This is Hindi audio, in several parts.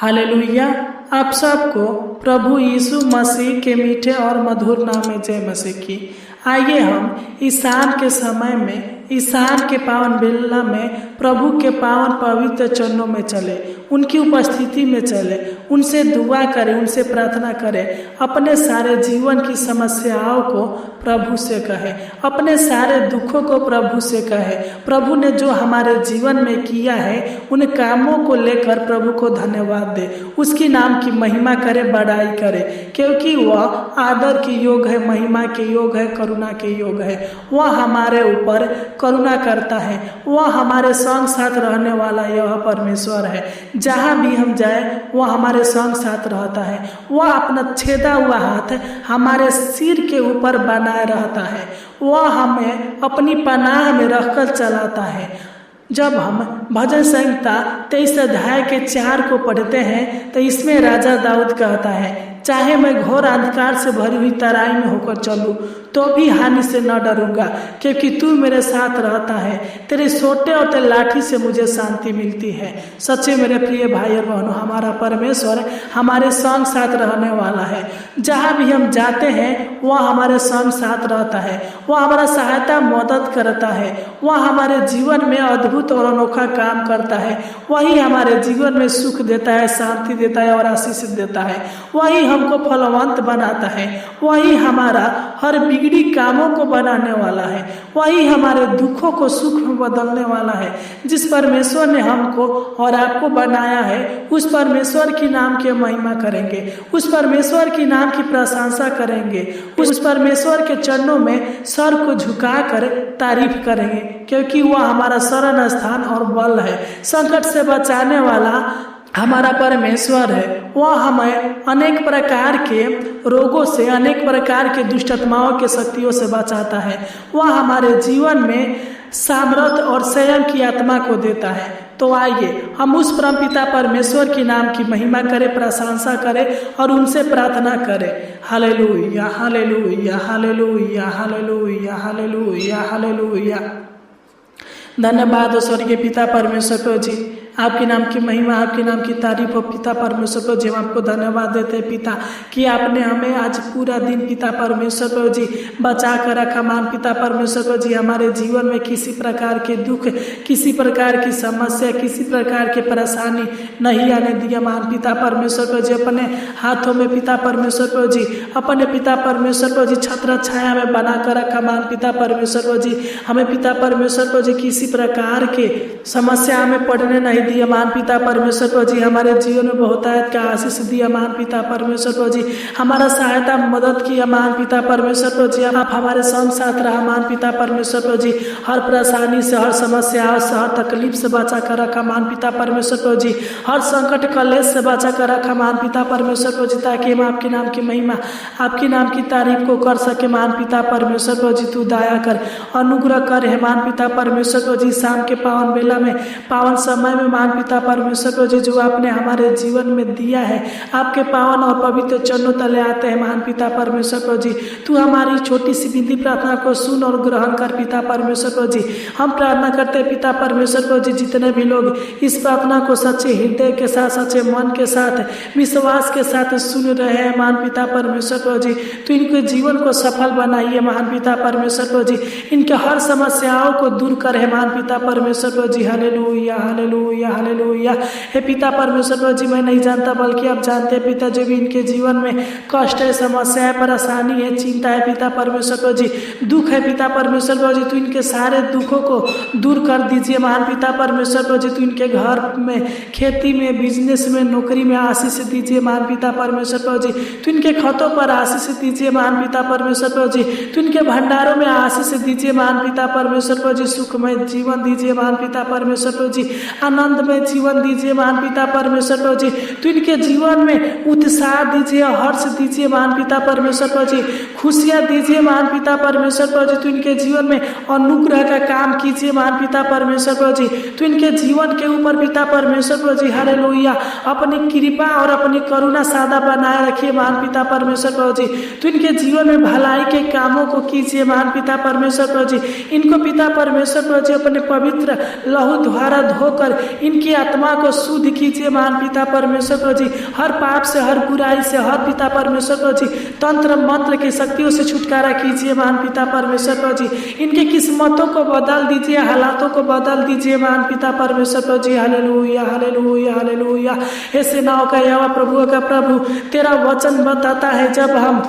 हालेलुया। आप सबको प्रभु यीशु मसीह के मीठे और मधुर नाम में जय मसीह की। आइए हम ईशान के समय में, ईशान के पावन बेला में प्रभु के पावन पवित्र चरणों में चले, उनकी उपस्थिति में चले, उनसे दुआ करें, उनसे प्रार्थना करें, अपने सारे जीवन की समस्याओं को प्रभु से कहें, अपने सारे दुखों को प्रभु से कहें। प्रभु ने जो हमारे जीवन में किया है उन कामों को लेकर प्रभु को धन्यवाद दे, उसकी नाम की महिमा करे, बड़ाई करे, क्योंकि वह आदर के योग है, महिमा के योग है, करुणा के योग है। वह हमारे ऊपर करुणा करता है, वह हमारे संग साथ रहने वाला यह परमेश्वर है। जहाँ भी हम जाए वह हमारे संग साथ रहता है। वह अपना छेदा हुआ हाथ हमारे सिर के ऊपर बनाए रहता है। वह हमें अपनी पनाह में रखकर चलाता है। जब हम भजन संहिता 23 अध्याय के 4 को पढ़ते हैं तो इसमें राजा दाऊद कहता है, चाहे मैं घोर अंधकार से भरी हुई तराई में होकर चलूं तो भी हानि से न डरूंगा, क्योंकि तू मेरे साथ रहता है। तेरे सोटे और तेरे लाठी से मुझे शांति मिलती है। सच्चे मेरे प्रिय भाई और बहनों, हमारा परमेश्वर हमारे संग साथ रहने वाला है। जहाँ भी हम जाते हैं वह हमारे संग साथ रहता है, वह हमारा सहायता मदद करता है, वह हमारे जीवन में अद्भुत और अनोखा काम करता है। वही हमारे जीवन में सुख देता है, शांति देता है और आशीष देता है। वही हमको फलवंत बनाता है, वही हमारा हर बिगड़ी कामों को बनाने वाला है, वही हमारे दुखों को सुख में बदलने वाला है। जिस परमेश्वर ने हमको और आपको बनाया है उस परमेश्वर की नाम की महिमा करेंगे, उस परमेश्वर की नाम की प्रशंसा करेंगे, उस परमेश्वर के चरणों में सर को झुकाकर तारीफ करेंगे, क्योंकि वह हमारा शरण स्थान और बल है। संकट से बचाने वाला हमारा परमेश्वर है। वह हमें अनेक प्रकार के रोगों से, अनेक प्रकार के दुष्ट आत्माओं के शक्तियों से बचाता है। वह हमारे जीवन में सामर्थ और संयम की आत्मा को देता है। तो आइए हम उस परमपिता परमेश्वर के नाम की महिमा करें, प्रशंसा करें और उनसे प्रार्थना करें। Hallelujah, hallelujah, hallelujah, hallelujah, hallelujah, hallelujah. धन्यवाद स्वर्गीय पिता परमेश्वर को जी, आपके नाम की महिमा, आपके नाम की तारीफ हो पिता परमेश्वर को जी। हम आपको धन्यवाद देते हैं पिता कि आपने हमें आज पूरा दिन पिता परमेश्वर को जी बचा कर रखा। मान पिता परमेश्वर को जी, हमारे जीवन में किसी प्रकार के दुख, किसी प्रकार की समस्या, किसी प्रकार की परेशानी नहीं आने दिया। मान पिता परमेश्वर को जी, अपने हाथों में पिता परमेश्वर को जी, अपने पिता परमेश्वर को जी छत्र छाया में बना कर रखा। मान पिता परमेश्वर को जी, हमें पिता परमेश्वर को जी किसी प्रकार के समस्या में पड़ने नहीं दिया। मान पिता परमेश्वर को जी, हमारे जीवन में बहुतायत का आशीष दिया। मान पिता परमेश्वर को जी, हमारा सहायता मदद किया। मान पिता परमेश्वर को जी, आप हमारे संग साथ रहा। मान पिता परमेश्वर को जी, हर परेशानी से, हर समस्या से, हर तकलीफ से बचा कर रखा। मान पिता परमेश्वर को जी, हर संकट कलेश से बचा कर रखा। मान पिता परमेश्वर को जी, ताकि हम आपके नाम की महिमा, आपके नाम की तारीफ को कर सके। मान पिता परमेश्वर को जी, तू दया कर, अनुग्रह कर है। मान पिता परमेश्वर को जी, शाम के पावन बेला में, पावन समय में मान पिता परमेश्वर को जी, जो आपने हमारे जीवन में दिया है, आपके पावन और पवित्र चरणों तले आते हैं। मान पिता परमेश्वर को जी, तू हमारी छोटी सी विनती प्रार्थना को सुन और ग्रहण कर पिता परमेश्वर को जी। हम प्रार्थना करते हैं पिता परमेश्वर को जी, जितने भी लोग इस प्रार्थना को सच्चे हृदय के साथ, सच्चे मन के साथ, विश्वास के साथ सुन रहे हैं, मान पिता परमेश्वर को जी, तो इनके जीवन को सफल बनाइए। मान पिता परमेश्वर को जी, इनके हर समस्याओं को दूर करे। मान पिता परमेश्वर को जी, हालेलुया, हालेलुया, हालेलुया। हे पिता परमेश्वर को जी, मैं नहीं जानता बल्कि आप जानते हैं पिता, जो भी इनके जीवन में कष्ट है, समस्या है, परेशानी है, चिंता है पिता परमेश्वर को जी, दुख है पिता परमेश्वर को जी, तो इनके सारे दुखों को दूर कर दीजिए। महान पिता परमेश्वर को जी, तो इनके घर में, खेती में, बिजनेस में, नौकरी में आशीष दीजिए। महान पिता परमेश्वर को जी, तो इनके खतों पर आशीष दीजिए। महान पिता परमेश्वर को जी, तो इनके भंडारों में आशीष दीजिए। महान पिता परमेश्वर को जी, सुखमय जीवन दीजिए। महान पिता परमेश्वर को जी, आनंद में जीवन दीजिए। महान पिता परमेश्वर को जी, तो इनके जीवन में उत्साह दीजिए, हर्ष दीजिए। महान पिता परमेश्वर को जी, खुशियां दीजिए। महान पिता परमेश्वर को जी, तो इनके जीवन में अनुग्रह का काम कीजिए। महान पिता परमेश्वर को जी, तो इनके जीवन के ऊपर पिता परमेश्वर को जी, हालेलुया, अपनी कृपा और अपनी करुणा सादा बनाए रखिए। महान पिता परमेश्वर को जी, तो इनके जीवन में भलाई के कामों को कीजिए। महान पिता परमेश्वर को जी, इनको पिता परमेश्वर को जी, अपने पवित्र लहू द्वारा धोकर इनकी आत्मा को शुद्ध कीजिए महान पिता परमेश्वर प्रभु जी, हर पाप से, हर बुराई से, हर पिता परमेश्वर प्रभु जी तंत्र मंत्र की शक्तियों से छुटकारा कीजिए महान पिता परमेश्वर प्रभु जी। इनके किस्मतों को बदल दीजिए, हालातों को बदल दीजिए महान पिता परमेश्वर प्रभु जी। Hallelujah hallelujah hallelujah. हे सेनाओं का यहोवा, प्रभुओं का प्रभु, तेरा वचन बताता है, जब हम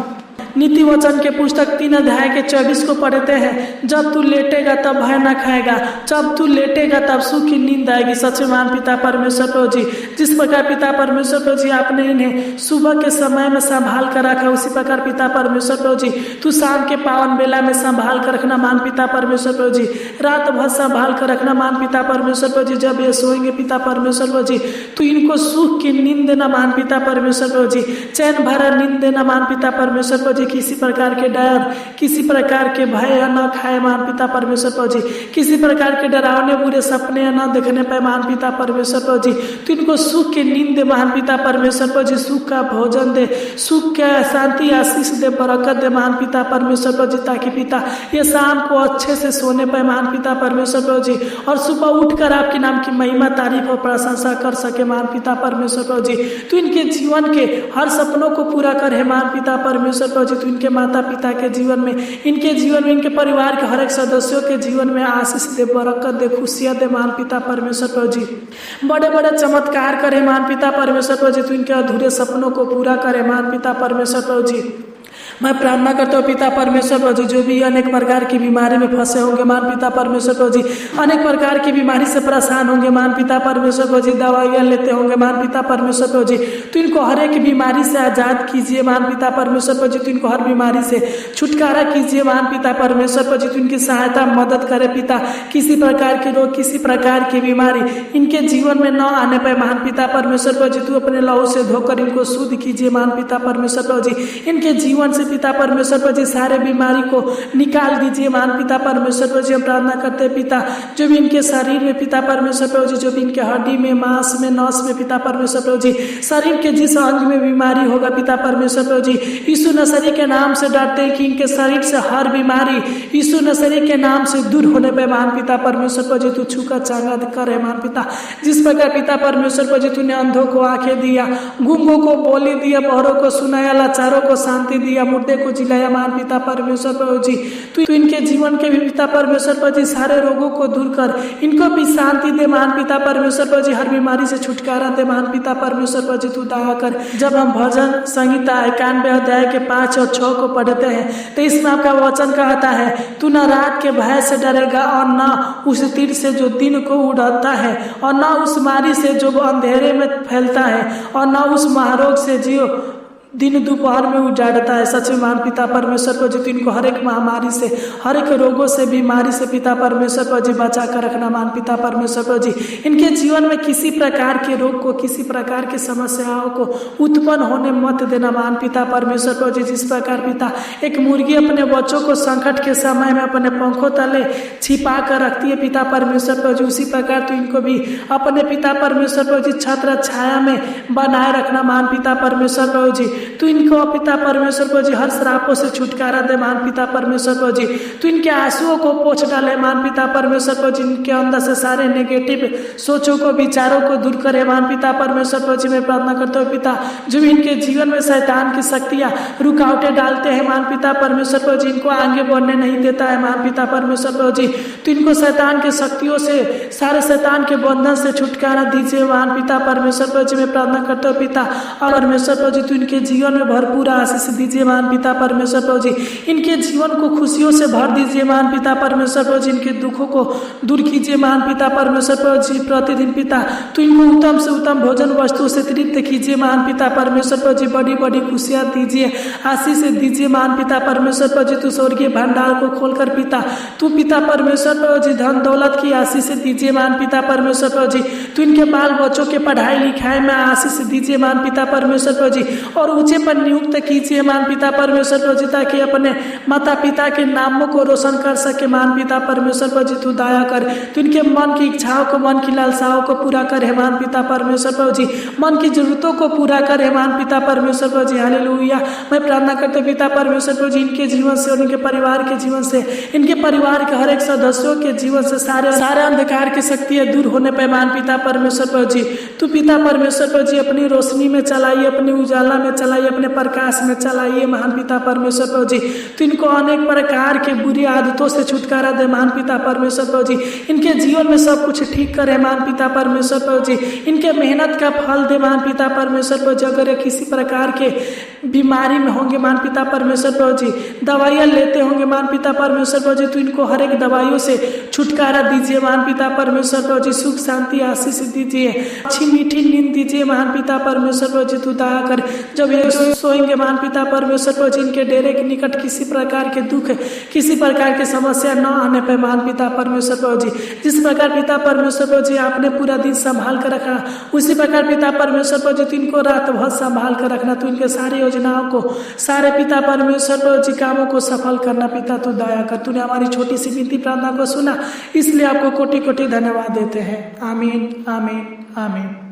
नीति वचन के पुस्तक 3 अध्याय के 24 को पढ़ते हैं, जब तू लेटेगा तब भय न खाएगा, जब तू लेटेगा तब सुख की नींद आएगी। सच में महान पिता परमेश्वर प्रभु जी, जिस प्रकार पिता परमेश्वर प्रभु जी आपने इन्हें सुबह के समय में संभाल कर रखा, उसी प्रकार पिता परमेश्वर प्रभु जी तू शाम के पावन बेला में संभाल कर रखना महान पिता परमेश्वर प्रभु जी। रात भर संभाल कर रखना महान पिता परमेश्वर प्रभु जी। जब ये सोएंगे पिता परमेश्वर प्रभु जी, तू इनको सुख की नींद देना महान पिता परमेश्वर प्रभु जी, चैन भरा नींद देना महान पिता परमेश्वर प्रभु जी। किसी प्रकार के डर, किसी प्रकार के भय न खाए महान पिता परमेश्वर प्रभु जी, किसी प्रकार के डरावने बुरे सपने न देखने पाए महान पिता परमेश्वर प्रभु जी। तो इनको सुख की नींद दे महान पिता परमेश्वर प्रभु जी, सुख का भोजन दे, सुख का शांति आशीष दे, बरकत दे महान पिता परमेश्वर प्रभु जी, ताकि पिता ये शाम को अच्छे से सोने पाए महान पिता परमेश्वर प्रभु जी, और सुबह उठकर आपके नाम की महिमा, तारीफ और प्रशंसा कर सके महान पिता परमेश्वर प्रभु जी। तो इनके जीवन के हर सपनों को पूरा करे महान पिता परमेश्वर प्रभु जी। तो इनके माता पिता के जीवन में, इनके जीवन में, इनके परिवार के हर एक सदस्यों के जीवन में आशीष दे, बरकत दे, खुशियां दे महान पिता परमेश्वर प्रभु जी। बड़े बड़े चमत्कार करे महान पिता परमेश्वर प्रभु जी। तो इनके अधूरे सपनों को पूरा करे महान पिता परमेश्वर प्रभु जी। मैं प्रार्थना करता हूँ पिता परमेश्वर प्रभु जी, जो भी अनेक प्रकार की बीमारी में फंसे होंगे महान पिता परमेश्वर प्रभु जी, अनेक प्रकार की बीमारी से परेशान होंगे महान पिता परमेश्वर प्रभु जी, दवाइयाँ लेते होंगे महान पिता परमेश्वर प्रभु जी, तो इनको हर एक बीमारी से आजाद कीजिए महान पिता परमेश्वर प्रभु जी। तो इनको हर बीमारी से छुटकारा कीजिए महान पिता परमेश्वर प्रभु जी। तो इनकी सहायता मदद करे पिता, किसी प्रकार के रोग, किसी प्रकार की बीमारी इनके जीवन में न आने पाए महान पिता परमेश्वर प्रभु जी। तू अपने लहू से धोकर इनको शुद्ध कीजिए महान पिता परमेश्वर प्रभु जी। इनके जीवन से पिता परमेश्वर प्रभु जी सारे बीमारी को निकाल दीजिए महान पिता परमेश्वर प्रभु जी। हम प्रार्थना करते हैं पिता, जो भी इनके शरीर में पिता परमेश्वर प्रभु जी, जो भी इनके हड्डी में, मांस में, नस में पिता परमेश्वर प्रभु जी, शरीर के जिस अंग में बीमारी होगा पिता परमेश्वर प्रभु जी, यीशु नसरी के नाम से डरते हैं कि इनके शरीर से हर बीमारी यीशु नसरी के नाम से दूर होने पे महान पिता परमेश्वर प्रभु जी तू छूकर चांगा करे महान पिता। जिस प्रकार पिता परमेश्वर प्रभु जी तूने अंधों को आंखें दिया, गूंगों को बोली दिया, बहरों को सुनाया, लाचारों को शांति दिया, मुर्दे को जिलाया महान पिता परमेश्वर प्रभु जी। तू इनके जीवन के भी पिता परमेश्वर प्रभु जी सारे रोगों को दूर कर, इनको भी शांति दे महान पिता परमेश्वर प्रभु जी, हर बीमारी से छुटकारा दे महान पिता परमेश्वर प्रभु जी, तू दया कर। जब हम भजन संहिता 91 अध्याय के 5 और 6 को पढ़ते हैं, तो इसमें आपका वचन कहता है, तू न रात के भय से डरेगा और न उस तीर से जो दिन को उड़ाता है, और न उस मारी से जो अंधेरे में फैलता है, और न उस महारोग से जो दिन दोपहर में उजाड़ता है। सच में महान पिता परमेश्वर प्रभु जी, इनको हर एक महामारी से, हर एक रोगों से, बीमारी से पिता परमेश्वर प्रभु जी बचा कर रखना महान पिता परमेश्वर प्रभु जी। इनके जीवन में किसी प्रकार के रोग को, किसी प्रकार की समस्याओं को उत्पन्न होने मत देना महान पिता परमेश्वर प्रभु जी। जिस प्रकार पिता एक मुर्गी अपने बच्चों को संकट के समय में अपने पंखों तले छिपा कर रखती है पिता परमेश्वर प्रभु जी, उसी प्रकार तो इनको भी अपने पिता परमेश्वर प्रभु जी छत्र छाया में बनाए रखना महान पिता परमेश्वर प्रभु जी। तू इनको पिता परमेश्वर प्रभु जी हर श्रापों से छुटकारा दे महान पिता परमेश्वर प्रभु जी। तू इनके आंसुओं को पोंछ डाले महान पिता परमेश्वर प्रभु जी, इनके अंदर से सारे नेगेटिव सोचों को, विचारों को दूर करे महान पिता परमेश्वर प्रभु जी। मैं प्रार्थना करता हूँ पिता, जो भी इनके जीवन में शैतान की शक्तियाँ रुकावटें डालते हैं महान पिता परमेश्वर प्रभु जी, इनको आगे बढ़ने नहीं देता है महान पिता परमेश्वर प्रभु जी। तो इनको शैतान की शक्तियों से, सारे शैतान के बंधन से छुटकारा दीजिए महान पिता परमेश्वर प्रभु जी। मैं प्रार्थना करता हूँ पिता और परमेश्वर प्रभु जी, तू इनके जीवन में भरपूर आशीष दीजिए महान पिता परमेश्वर प्रभु जी। इनके जीवन को खुशियों से भर दीजिए महान पिता परमेश्वर प्रभु जी। इनके दुखों को दूर कीजिए महान पिता परमेश्वर प्रभु जी। प्रतिदिन पिता तो इनको उत्तम से उत्तम भोजन वस्तु से तृप्त कीजिए महान पिता परमेश्वर प्रभु जी। बड़ी बड़ी खुशियां दीजिए, आशीष दीजिए महान पिता परमेश्वर प्रभु जी। तू स्वर्गीय भंडार को खोलकर पिता, तू पिता परमेश्वर प्रभु जी धन दौलत की आशीष दीजिए महान पिता परमेश्वर प्रभु जी। तू इनके बाल बच्चों के पढ़ाई लिखाई में आशीष दीजिए महान पिता परमेश्वर प्रभु जी, और ऊंचे पर नियुक्त कीजिए महान पिता परमेश्वर प्रभु जी, ताकि अपने माता पिता के नामों को रोशन कर सके महान पिता परमेश्वर प्रभु जी। तू दया कर, तू इनके मन की इच्छाओं को, मन की लालसाओं को पूरा करे महान पिता परमेश्वर प्रभु जी, मन की जरूरतों को पूरा करे महान पिता परमेश्वर प्रभु जी। हालेलुया। मैं प्रार्थना करते पिता परमेश्वर प्रभु जी, इनके जीवन से और इनके परिवार के जीवन से, इनके परिवार के हर एक सदस्यों के जीवन से सारे अंधकार की शक्तियां दूर होने पे महान पिता परमेश्वर प्रभु जी, तू पिता परमेश्वर प्रभु जी अपनी रोशनी में चलाइए, अपनी उजाला में चलाइए, अपने प्रकाश में चलाइए महान पिता परमेश्वर प्रभु जी। तो इनको अनेक प्रकार के बुरी आदतों से छुटकारा दे महान पिता परमेश्वर प्रभु जी। इनके जीवन में सब कुछ ठीक करे महान पिता परमेश्वर प्रभु जी। इनके मेहनत का फल दे महान पिता परमेश्वर प्रभु जी। अगर किसी प्रकार के बीमारी में होंगे महान पिता परमेश्वर प्रभु जी, दवाइयाँ लेते होंगे महान पिता परमेश्वर प्रभु जी, तो इनको हर एक दवाइयों से छुटकारा दीजिए महान पिता परमेश्वर प्रभु जी। सुख शांति आशीष दीजिए, अच्छी मीठी नींद दीजिए महान पिता परमेश्वर प्रभु जी। तू दया कर, जब ये सोएंगे महान पिता परमेश्वर प्रभु जी, इनके डेरे के निकट किसी प्रकार के दुख, किसी प्रकार की समस्या न आने पे महान पिता परमेश्वर प्रभु जी। जिस प्रकार पिता परमेश्वर प्रभु जी आपने पूरा दिन संभाल कर रखा, उसी प्रकार पिता परमेश्वर प्रभु जी इनको रात भर संभाल कर रखना। तू इनके सारी योजनाओं को, सारे पिता परमेश्वर प्रभु जी कामों को सफल करना। पिता तू दया कर, तूने हमारी छोटी सी विनती प्रार्थना को सुना, इसलिए आपको कोटि कोटि धन्यवाद देते हैं। आमीन आमीन आमीन।